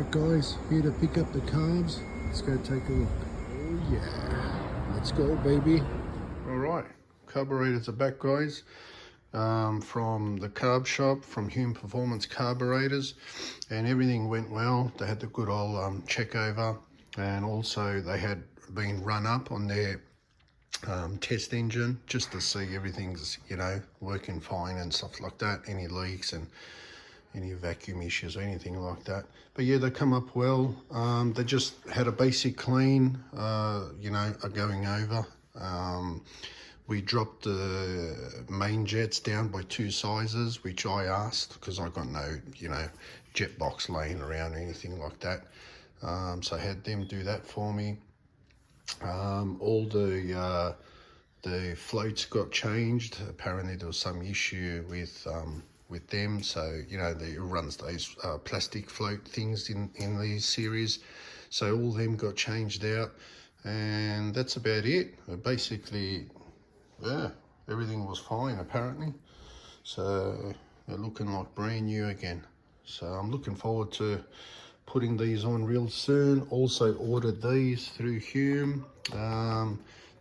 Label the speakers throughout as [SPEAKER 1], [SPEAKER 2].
[SPEAKER 1] Alright guys, here to pick up the carbs. Let's go take a look. Oh yeah, let's go baby. Alright, carburetors are back guys, from the Carb Shop, from Hume Performance carburetors, and everything went well. They had the good old check over, and also they had been run up on their test engine just to see everything's, you know, working fine and stuff like that, any leaks and any vacuum issues or anything like that. But yeah, they come up well. They just had a basic clean, you know, going over. We dropped the main jets down by 2 sizes, which I asked because I got no, you know, jet box laying around or anything like that. So I had them do that for me. All the floats got changed. Apparently there was some issue with them, so you know, it runs those plastic float things in these series, so all them got changed out, and that's about it. Basically, yeah, everything was fine apparently, so they're looking like brand new again. So I'm looking forward to putting these on real soon. Also ordered these through Hume.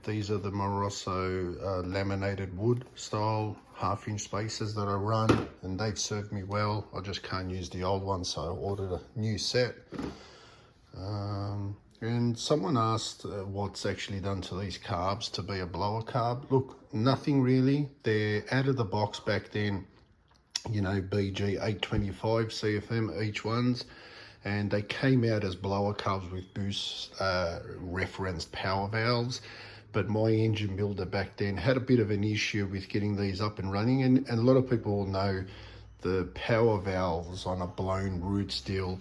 [SPEAKER 1] These are the Moroso laminated wood style 1/2 inch spacers that I run, and they've served me well. I just can't use the old ones, so I ordered a new set. And someone asked what's actually done to these carbs to be a blower carb. Look, nothing really. They're out of the box back then, you know, BG 825 CFM each ones, and they came out as blower carbs with boost referenced power valves. But my engine builder back then had a bit of an issue with getting these up and running, and a lot of people will know the power valves on a blown root steel.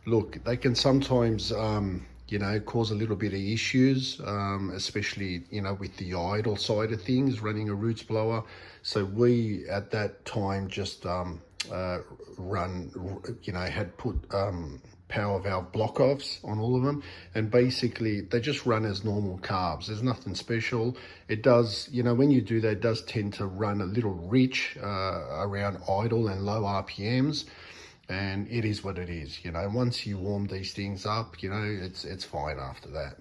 [SPEAKER 1] Look, they can sometimes you know, cause a little bit of issues, especially, you know, with the idle side of things, running a roots blower. So we at that time just had put power valve block offs on all of them, and basically they just run as normal carbs. There's nothing special. It does, you know, when you do that, it does tend to run a little rich around idle and low RPMs, and it is what it is. You know, once you warm these things up, you know, it's fine after that,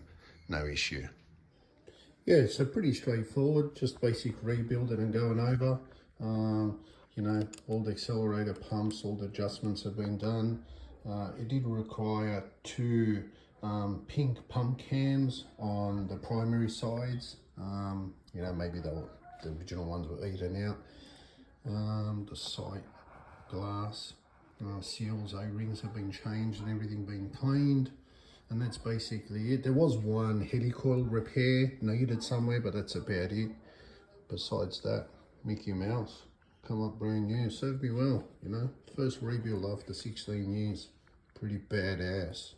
[SPEAKER 1] no issue. Yeah, so pretty straightforward, just basic rebuilding and going over. You know, all the accelerator pumps, all the adjustments have been done. It did require 2 pink pump cams on the primary sides. You know, maybe the original ones were eaten out. The sight glass seals, A-rings have been changed and everything been cleaned. And that's basically it. There was one helicoil repair needed somewhere, but that's about it. Besides that, Mickey Mouse come up brand new. Served me well, you know. First rebuild after 16 years. Pretty badass.